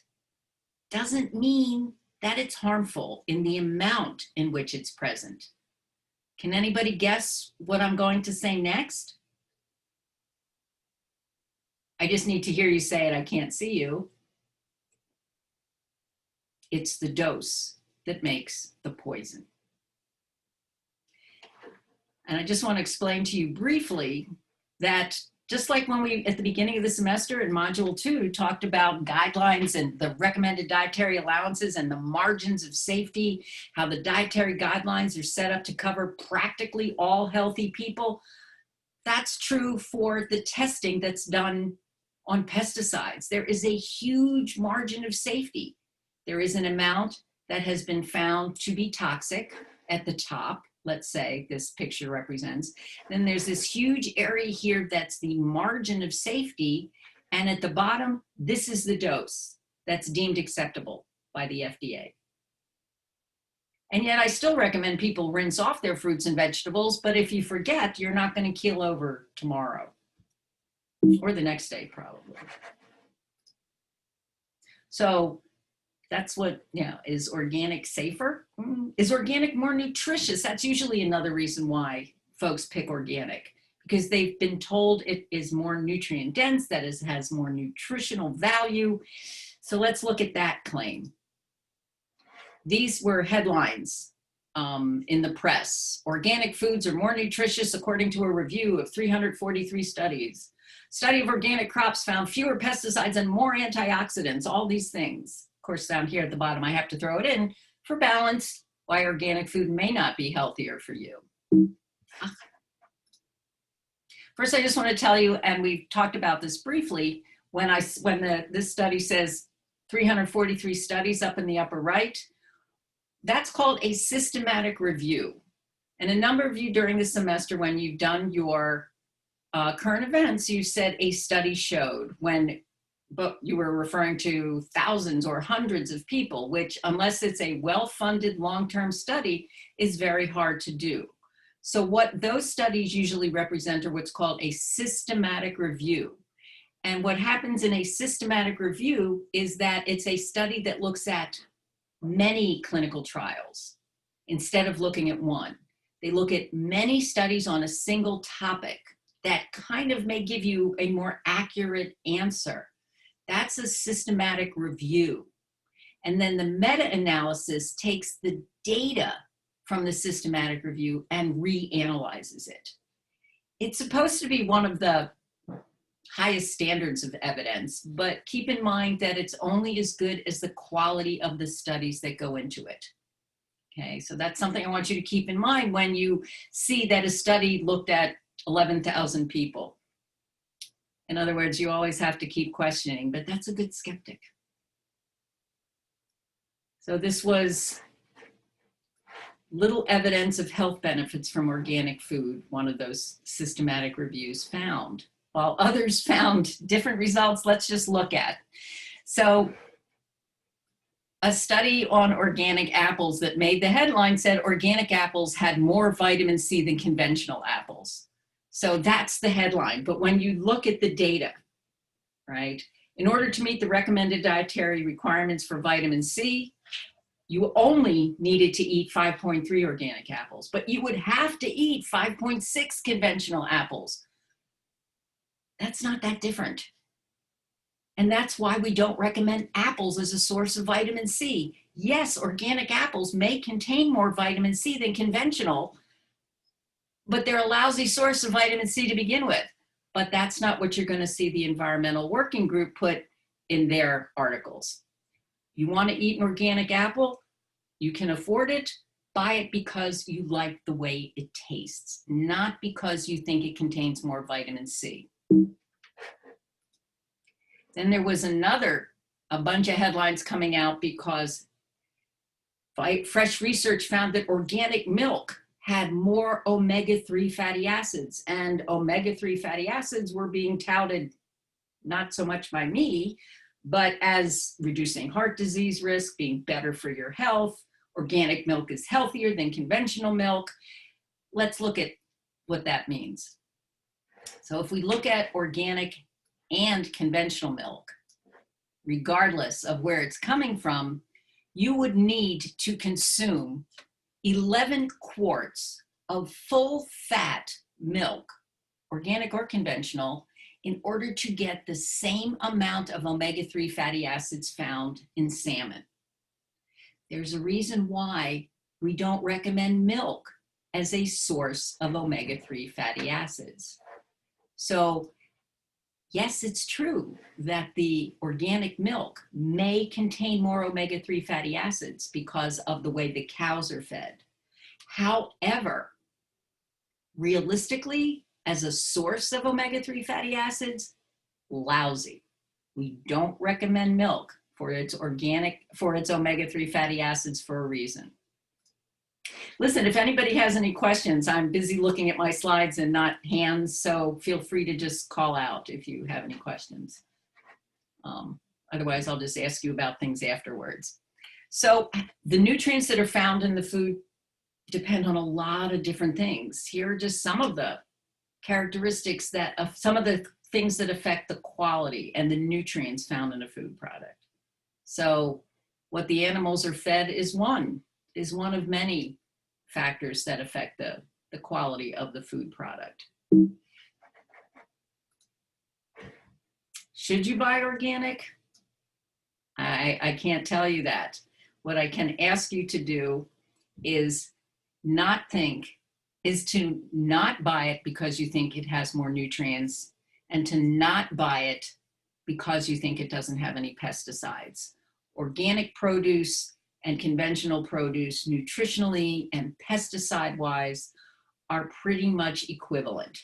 doesn't mean that it's harmful in the amount in which it's present. Can anybody guess what I'm going to say next? I just need to hear you say it. I can't see you. It's the dose that makes the poison. And I just want to explain to you briefly that just like when we, at the beginning of the semester in Module 2, talked about guidelines and the recommended dietary allowances and the margins of safety, how the dietary guidelines are set up to cover practically all healthy people, that's true for the testing that's done on pesticides. There is a huge margin of safety. There is an amount that has been found to be toxic at the top, let's say this picture represents. Then there's this huge area here that's the margin of safety. And at the bottom, this is the dose that's deemed acceptable by the FDA. And yet I still recommend people rinse off their fruits and vegetables, but if you forget, you're not going to keel over tomorrow or the next day probably. So that's what, is organic safer? Is organic more nutritious? That's usually another reason why folks pick organic, because they've been told it is more nutrient dense, that it has more nutritional value. So let's look at that claim. These were headlines in the press. Organic foods are more nutritious according to a review of 343 studies. Study of organic crops found fewer pesticides and more antioxidants, all these things. Of course, down here at the bottom, I have to throw it in for balance. why organic food may not be healthier for you. First, I just want to tell you, and we've talked about this briefly, this study says 343 studies up in the upper right, that's called a systematic review. And a number of you during the semester, when you've done your current events, you said a study showed, but you were referring to thousands or hundreds of people, which unless it's a well-funded long-term study is very hard to do. So what those studies usually represent are what's called a systematic review. And what happens in a systematic review is that it's a study that looks at many clinical trials instead of looking at one. They look at many studies on a single topic that kind of may give you a more accurate answer. That's a systematic review. And then the meta-analysis takes the data from the systematic review and reanalyzes it. It's supposed to be one of the highest standards of evidence, but keep in mind that it's only as good as the quality of the studies that go into it. Okay, so that's something I want you to keep in mind when you see that a study looked at 11,000 people. In other words, you always have to keep questioning, but that's a good skeptic. So this was little evidence of health benefits from organic food, one of those systematic reviews found. While others found different results, let's just look at. So a study on organic apples that made the headline said organic apples had more vitamin C than conventional apples. So that's the headline. But when you look at the data, right, in order to meet the recommended dietary requirements for vitamin C, you only needed to eat 5.3 organic apples, but you would have to eat 5.6 conventional apples. That's not that different. And that's why we don't recommend apples as a source of vitamin C. Yes, organic apples may contain more vitamin C than conventional, but they're a lousy source of vitamin C to begin with. But that's not what you're going to see the Environmental Working Group put in their articles. You want to eat an organic apple? You can afford it. Buy it because you like the way it tastes, not because you think it contains more vitamin C. Then there was a bunch of headlines coming out because fresh research found that organic milk had more omega-3 fatty acids, and omega-3 fatty acids were being touted not so much by me, but as reducing heart disease risk, being better for your health. Organic milk is healthier than conventional milk. Let's look at what that means. So if we look at organic and conventional milk, regardless of where it's coming from, you would need to consume 11 quarts of full fat milk, organic or conventional, in order to get the same amount of omega-3 fatty acids found in salmon. There's a reason why we don't recommend milk as a source of omega-3 fatty acids. So yes, it's true that the organic milk may contain more omega-3 fatty acids because of the way the cows are fed. However, realistically, as a source of omega-3 fatty acids, lousy. We don't recommend milk for its omega-3 fatty acids for a reason. Listen, if anybody has any questions, I'm busy looking at my slides and not hands, so feel free to just call out if you have any questions. Otherwise, I'll just ask you about things afterwards. So the nutrients that are found in the food depend on a lot of different things. Here are just some of the characteristics some of the things that affect the quality and the nutrients found in a food product. So what the animals are fed is one of many factors that affect the quality of the food product. Should you buy organic? I can't tell you that. What I can ask you to do is to not buy it because you think it has more nutrients, and to not buy it because you think it doesn't have any pesticides. Organic produce and conventional produce nutritionally and pesticide-wise are pretty much equivalent.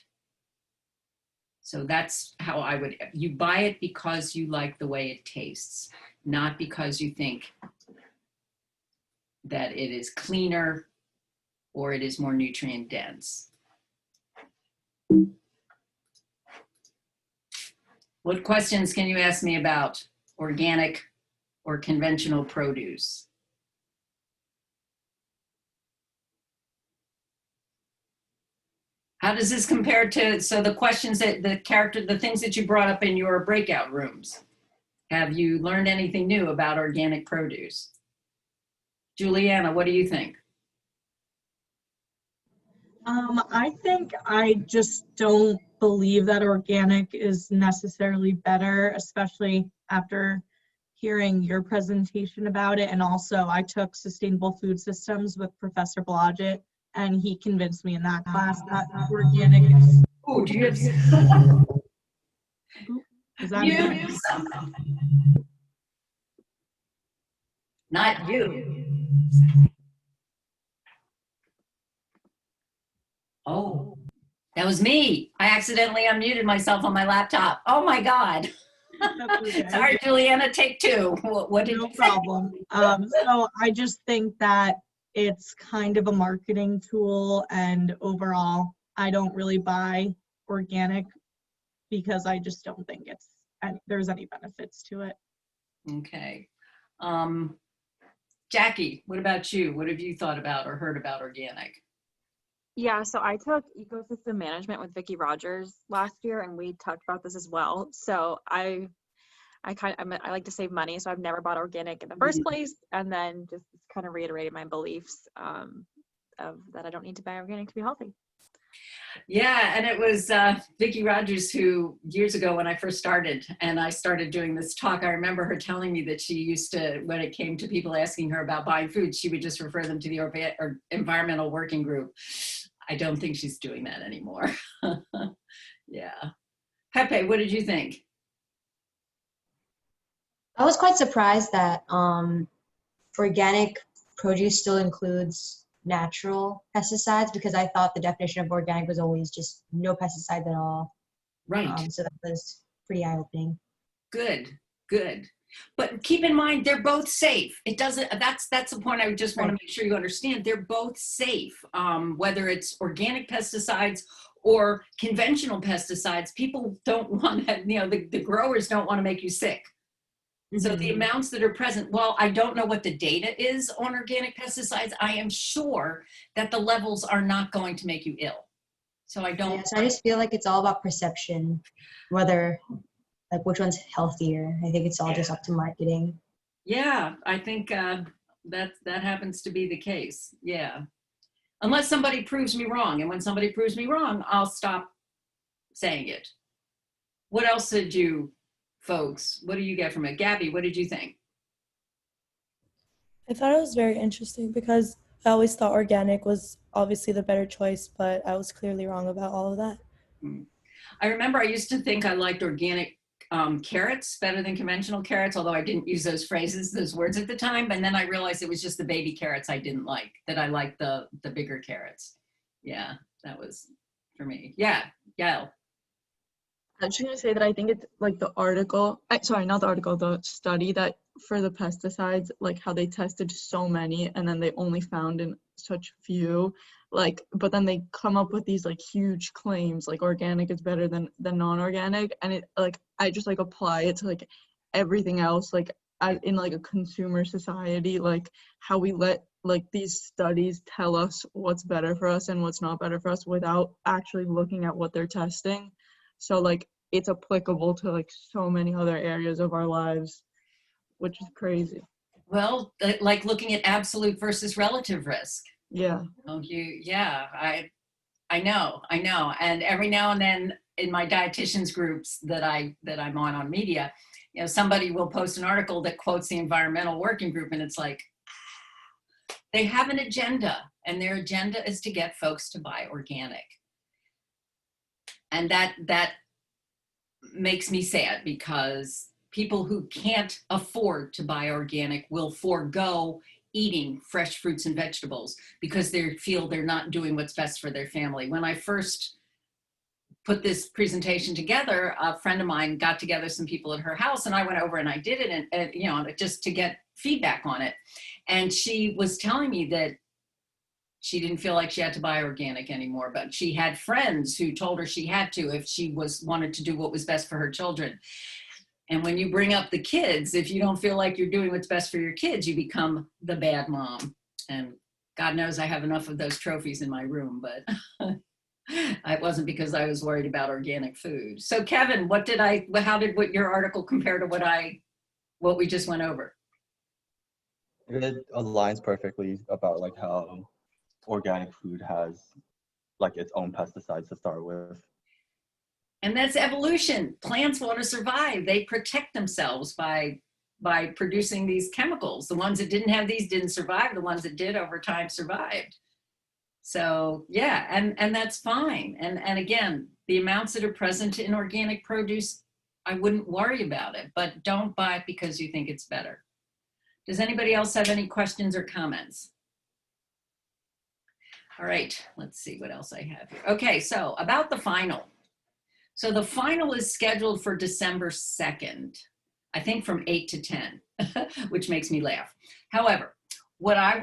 So that's how I would, you buy it because you like the way it tastes, not because you think that it is cleaner or it is more nutrient dense. What questions can you ask me about organic or conventional produce? How does this compare to, so the questions that the things that you brought up in your breakout rooms, have you learned anything new about organic produce? Juliana, what do you think? I think I just don't believe that organic is necessarily better, especially after hearing your presentation about it. And also I took Sustainable Food Systems with Professor Blodgett, and he convinced me in that class that organic is. Oh, do you have? Is that you? Not you. Oh, that was me. I accidentally unmuted myself on my laptop. Oh my God. Okay. Sorry, Juliana, take two. What did no you problem. So I just think that it's kind of a marketing tool, and overall, I don't really buy organic because I just don't think there's any benefits to it. Okay. Jackie, what about you? What have you thought about or heard about organic? Yeah, so I took ecosystem management with Vicki Rogers last year, and we talked about this as well. So I like to save money, so I've never bought organic in the first place, and then just kind of reiterated my beliefs of that I don't need to buy organic to be healthy. Yeah, and it was Vicki Rogers who, years ago when I first started and I started doing this talk, I remember her telling me that she used to, when it came to people asking her about buying food, she would just refer them to the environmental working group. I don't think she's doing that anymore. Yeah. Pepe, what did you think? I was quite surprised that organic produce still includes natural pesticides, because I thought the definition of organic was always just no pesticides at all. Right. So that was pretty eye-opening. Good, good. But keep in mind, they're both safe. It doesn't, that's the point I just want to make sure you understand. They're both safe, whether it's organic pesticides or conventional pesticides. People don't want to, the growers don't want to make you sick. So the amounts that are present, well, I don't know what the data is on organic pesticides. I am sure that the levels are not going to make you ill. So I don't. Yeah, so I just feel like it's all about perception, whether, like, which one's healthier. I think it's all just up to marketing. Yeah, I think that happens to be the case. Yeah. Unless somebody proves me wrong. And when somebody proves me wrong, I'll stop saying it. What else did you folks, what do you get from it? Gabby, what did you think? I thought it was very interesting because I always thought organic was obviously the better choice, but I was clearly wrong about all of that. I remember I used to think I liked organic carrots better than conventional carrots, although I didn't use those words at the time. And then I realized it was just the baby carrots I didn't like, that I liked the bigger carrots. Yeah, that was for me. Yeah, Gail. I'm just going to say that I think it's like the article, sorry, not the article, the study that for the pesticides, like how they tested so many and then they only found in such few, like, but then they come up with these like huge claims, like organic is better than non-organic. And it, like, I just like apply it to like everything else, like in like a consumer society, like how we let like these studies tell us what's better for us and what's not better for us without actually looking at what they're testing. So like it's applicable to like so many other areas of our lives, which is crazy. Well, like looking at absolute versus relative risk. Yeah. Oh, yeah, I know. And every now and then in my dietitians groups that I'm on media, somebody will post an article that quotes the environmental working group, and it's like, they have an agenda, and their agenda is to get folks to buy organic. And that makes me sad, because people who can't afford to buy organic will forego eating fresh fruits and vegetables because they feel they're not doing what's best for their family. When I first put this presentation together, a friend of mine got together some people at her house, and I went over and I did it, and you know, just to get feedback on it. And she was telling me that she didn't feel like she had to buy organic anymore, but she had friends who told her she had to if she wanted to do what was best for her children. And when you bring up the kids, if you don't feel like you're doing what's best for your kids, you become the bad mom. And God knows I have enough of those trophies in my room, but it wasn't because I was worried about organic food. So Kevin, how did your article compare to what we just went over? It aligns perfectly about like how organic food has like its own pesticides to start with. And that's evolution. Plants want to survive. They protect themselves by producing these chemicals. The ones that didn't have these didn't survive. The ones that did over time survived. So yeah, and that's fine. And again, the amounts that are present in organic produce, I wouldn't worry about it, but don't buy it because you think it's better. Does anybody else have any questions or comments? All right, let's see what else I have here. Okay, so about the final. So the final is scheduled for December 2nd, I think from 8 to 10, which makes me laugh. However, what I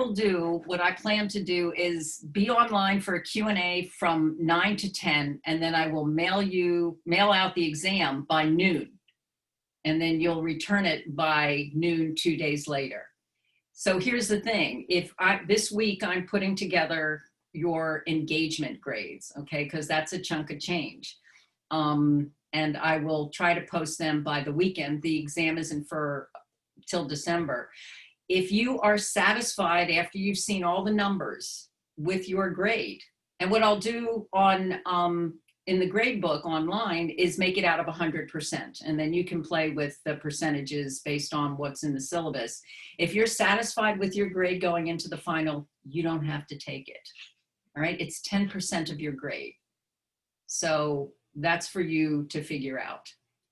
plan to do is be online for a Q&A from 9 to 10, and then I will mail out the exam by noon. And then you'll return it by noon 2 days later. So here's the thing, this week I'm putting together your engagement grades, okay? Because that's a chunk of change. And I will try to post them by the weekend. The exam isn't till December. If you are satisfied after you've seen all the numbers with your grade, and what I'll do in the grade book online is make it out of 100%. And then you can play with the percentages based on what's in the syllabus. If you're satisfied with your grade going into the final, you don't have to take it. All right, it's 10% of your grade. So that's for you to figure out,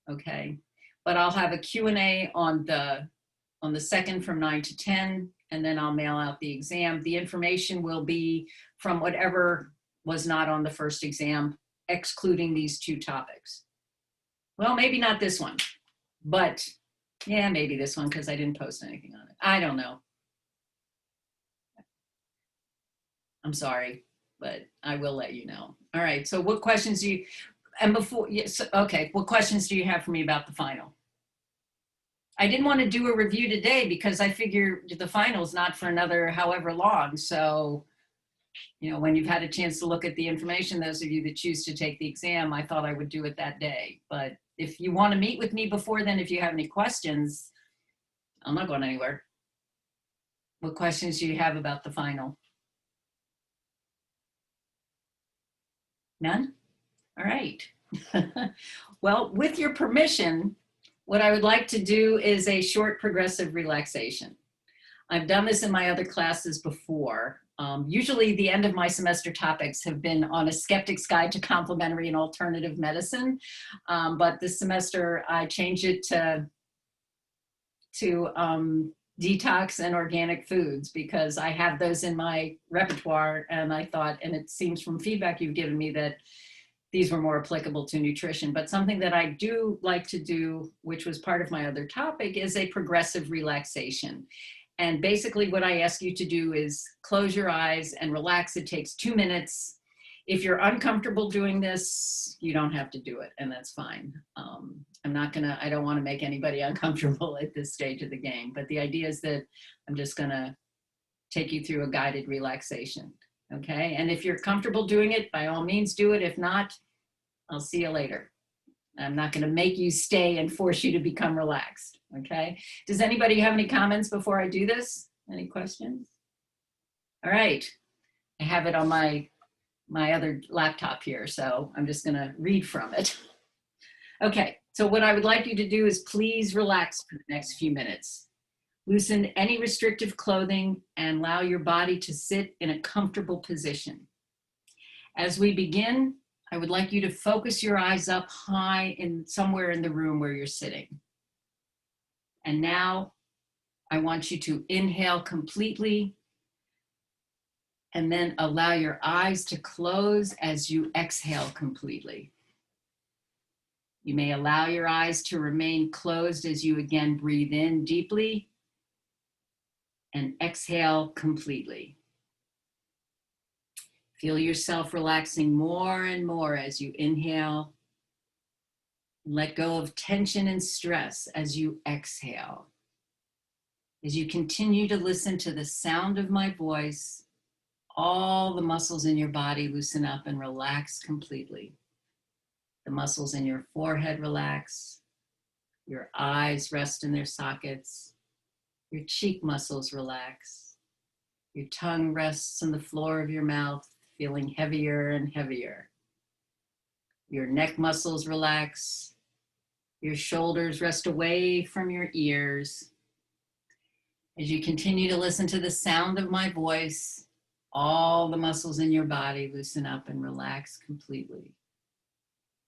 okay? But I'll have a Q&A on the 2nd from 9 to 10, and then I'll mail out the exam. The information will be from whatever was not on the first exam, excluding these 2 topics. Well, maybe not this one, but yeah, maybe this one because I didn't post anything on it. I don't know. I'm sorry, but I will let you know. All right, so what questions do you, what questions do you have for me about the final? I didn't want to do a review today because I figure the final is not for another however long. So, you know, when you've had a chance to look at the information, those of you that choose to take the exam, I thought I would do it that day. But if you want to meet with me before then, if you have any questions, I'm not going anywhere. What questions do you have about the final? None? All right. Well, with your permission, what I would like to do is a short progressive relaxation. I've done this in my other classes before. Usually the end of my semester topics have been on a skeptic's guide to complementary and alternative medicine. But this semester I changed it to detox and organic foods because I have those in my repertoire, and I thought, and it seems from feedback you've given me that these were more applicable to nutrition. But something that I do like to do, which was part of my other topic, is a progressive relaxation. And basically what I ask you to do is close your eyes and relax. It takes 2 minutes. If you're uncomfortable doing this, you don't have to do it, and that's fine. I don't want to make anybody uncomfortable at this stage of the game, but the idea is that I'm just gonna take you through a guided relaxation, okay? And if you're comfortable doing it, by all means do it. If not, I'll see you later. I'm not gonna make you stay and force you to become relaxed, okay? Does anybody have any comments before I do this? Any questions? All right, I have it on my other laptop here, so I'm just gonna read from it. Okay, so what I would like you to do is please relax for the next few minutes. Loosen any restrictive clothing and allow your body to sit in a comfortable position. As we begin, I would like you to focus your eyes up high somewhere in the room where you're sitting. And now I want you to inhale completely and then allow your eyes to close as you exhale completely. You may allow your eyes to remain closed as you again breathe in deeply and exhale completely. Feel yourself relaxing more and more as you inhale. Let go of tension and stress as you exhale. As you continue to listen to the sound of my voice, all the muscles in your body loosen up and relax completely. The muscles in your forehead relax. Your eyes rest in their sockets. Your cheek muscles relax. Your tongue rests on the floor of your mouth, feeling heavier and heavier. Your neck muscles relax. Your shoulders rest away from your ears. As you continue to listen to the sound of my voice, all the muscles in your body loosen up and relax completely.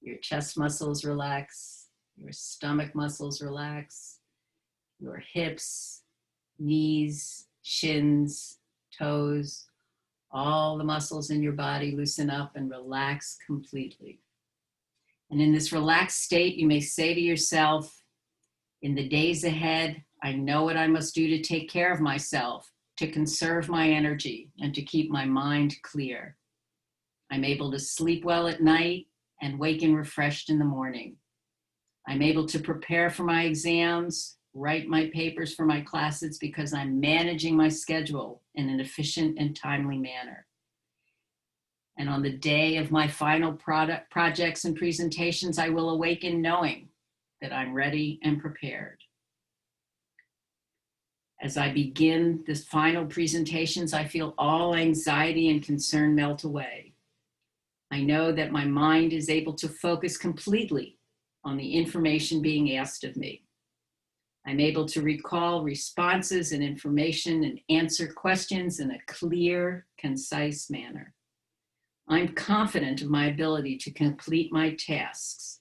Your chest muscles relax. Your stomach muscles relax. Your hips, knees, shins, toes, all the muscles in your body loosen up and relax completely. And in this relaxed state, you may say to yourself, in the days ahead, I know what I must do to take care of myself, to conserve my energy, and to keep my mind clear. I'm able to sleep well at night and waken refreshed in the morning. I'm able to prepare for my exams, write my papers for my classes because I'm managing my schedule in an efficient and timely manner. And on the day of my final projects and presentations, I will awaken knowing that I'm ready and prepared. As I begin this final presentations, I feel all anxiety and concern melt away. I know that my mind is able to focus completely on the information being asked of me. I'm able to recall responses and information and answer questions in a clear, concise manner. I'm confident of my ability to complete my tasks.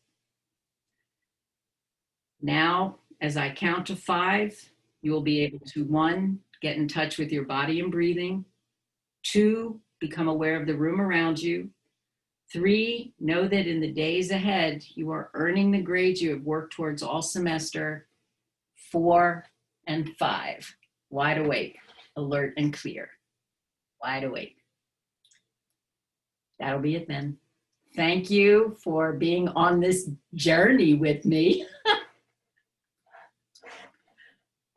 Now, as I count to 5, you will be able to 1, get in touch with your body and breathing. 2, become aware of the room around you. 3, know that in the days ahead, you are earning the grades you have worked towards all semester. 4 and 5, wide awake, alert and clear, wide awake. That'll be it then. Thank you for being on this journey with me.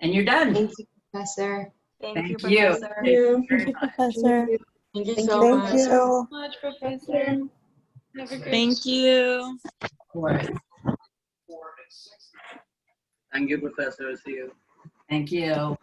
And you're done. Thank you, Professor. Thank you, Thank you. Professor. Thank you, Professor. Thank you Thank so you. much. Thank you. Much, Professor. Have a great Thank you. Of course. Thank you, Professor. See you. Thank you.